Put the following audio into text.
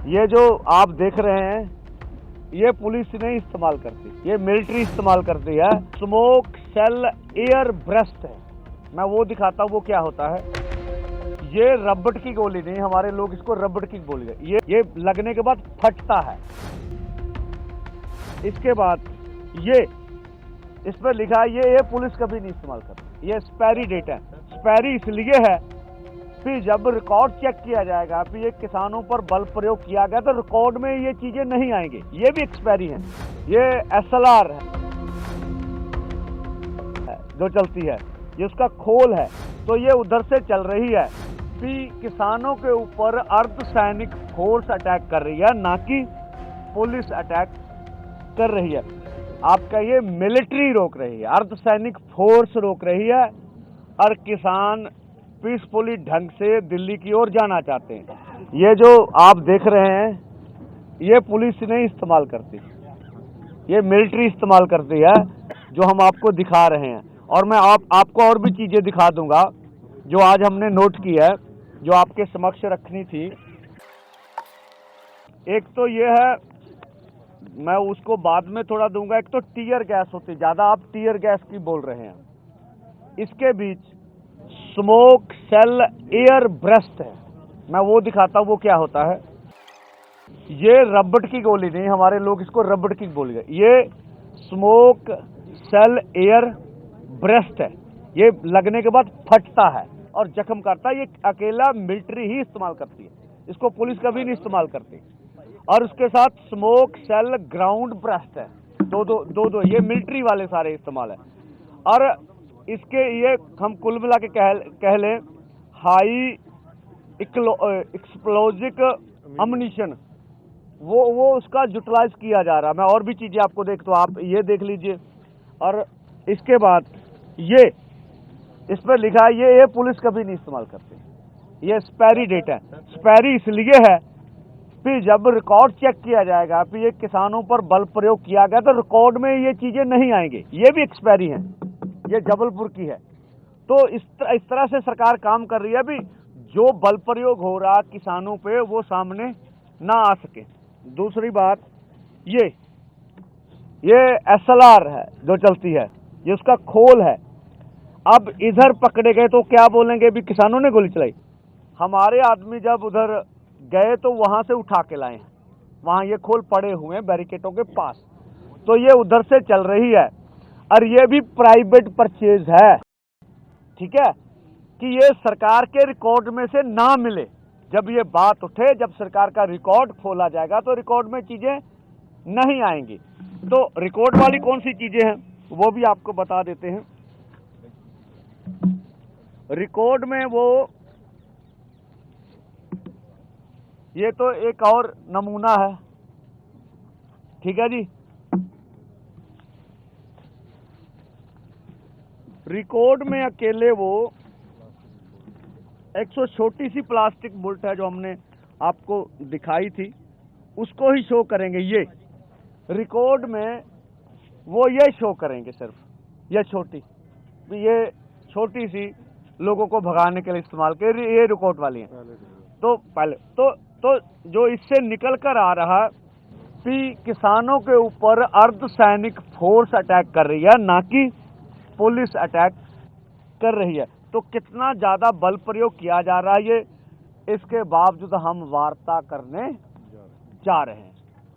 ये जो आप देख रहे हैं ये पुलिस नहीं इस्तेमाल करती, ये मिलिट्री इस्तेमाल करती है। स्मोक सेल एयर ब्रेस्ट है, मैं वो दिखाता हूँ वो क्या होता है। ये रबड़ की गोली नहीं, हमारे लोग इसको रबड़ की गोली है। ये लगने के बाद फटता है। इसके बाद ये इस पर लिखा है ये पुलिस कभी नहीं इस्तेमाल करती। ये एक्सपायरी डेट है। एक्सपायरी इसलिए है कि जब रिकॉर्ड चेक किया जाएगा कि ये किसानों पर बल प्रयोग किया गया तो रिकॉर्ड में ये चीजें नहीं आएंगी। ये भी एक्सपायरी है। ये SLR है जो चलती है, ये उसका खोल है। तो ये उधर से चल रही है कि किसानों के ऊपर अर्धसैनिक फोर्स अटैक कर रही है, ना कि पुलिस अटैक कर रही है। आपका ये मिलिट्री रोक रही है, अर्धसैनिक फोर्स रोक रही है, और किसान पीसफुली ढंग से दिल्ली की ओर जाना चाहते हैं। ये जो आप देख रहे हैं ये पुलिस नहीं इस्तेमाल करती, ये मिलिट्री इस्तेमाल करती है, जो हम आपको दिखा रहे हैं। और मैं आपको और भी चीजें दिखा दूंगा जो आज हमने नोट की है, जो आपके समक्ष रखनी थी। एक तो ये है, मैं उसको बाद में थोड़ा दूंगा। एक तो टीयर गैस होती, ज्यादा आप टीयर गैस की बोल रहे हैं। इसके बीच स्मोक सेल एयर ब्रेस्ट है, मैं वो दिखाता हूँ वो क्या होता है। ये रबड़ की गोली नहीं, हमारे लोग इसको रबड़ की गोली है। ये स्मोक सेल एयर ब्रेस्ट है। ये लगने के बाद फटता है और जख्म करता है। ये अकेला मिलिट्री ही इस्तेमाल करती है, इसको पुलिस कभी नहीं इस्तेमाल करती। और उसके साथ स्मोक सेल ग्राउंड ब्रेस्ट है, दो ये मिलिट्री वाले सारे इस्तेमाल है। और इसके ये हम कुल मिला के कह लें हाई एक्सप्लोजिव अम्युनिशन, वो उसका यूटिलाइज किया जा रहा है। मैं और भी चीजें आपको तो आप ये देख लीजिए। और इसके बाद ये इस पर लिखा है ये पुलिस कभी नहीं इस्तेमाल करती। ये एक्सपायरी डेट है। एक्सपायरी इसलिए है कि जब रिकॉर्ड चेक किया जाएगा कि ये किसानों पर बल प्रयोग किया गया तो रिकॉर्ड में ये चीजें नहीं आएंगी। ये भी एक्सपायरी है, ये जबलपुर की है। तो इस तरह से सरकार काम कर रही है भी जो बल प्रयोग हो रहा किसानों पे वो सामने ना आ सके। दूसरी बात ये SLR है जो चलती है, ये उसका खोल है। अब इधर पकड़े गए तो क्या बोलेंगे भी किसानों ने गोली चलाई। हमारे आदमी जब उधर गए तो वहां से उठा के लाए हैं, वहां ये खोल पड़े हुए हैं बैरिकेडों के पास। तो ये उधर से चल रही है और ये भी प्राइवेट परचेज है, ठीक है, कि ये सरकार के रिकॉर्ड में से ना मिले। जब ये बात उठे, जब सरकार का रिकॉर्ड खोला जाएगा तो रिकॉर्ड में चीजें नहीं आएंगी। तो रिकॉर्ड वाली कौन सी चीजें हैं वो भी आपको बता देते हैं। रिकॉर्ड में वो ये तो एक और नमूना है, ठीक है जी। रिकॉर्ड में अकेले वो 100 छोटी सी प्लास्टिक बुलेट है जो हमने आपको दिखाई थी, उसको ही शो करेंगे। ये रिकॉर्ड में वो ये शो करेंगे, सिर्फ ये छोटी सी लोगों को भगाने के लिए इस्तेमाल कर, ये रिकॉर्ड वाली है। तो पहले तो जो इससे निकल कर आ रहा कि किसानों के ऊपर अर्धसैनिक फोर्स अटैक कर रही है, ना कि पुलिस अटैक कर रही है। तो कितना ज्यादा बल प्रयोग किया जा रहा है ये, इसके बावजूद हम वार्ता करने जा रहे हैं।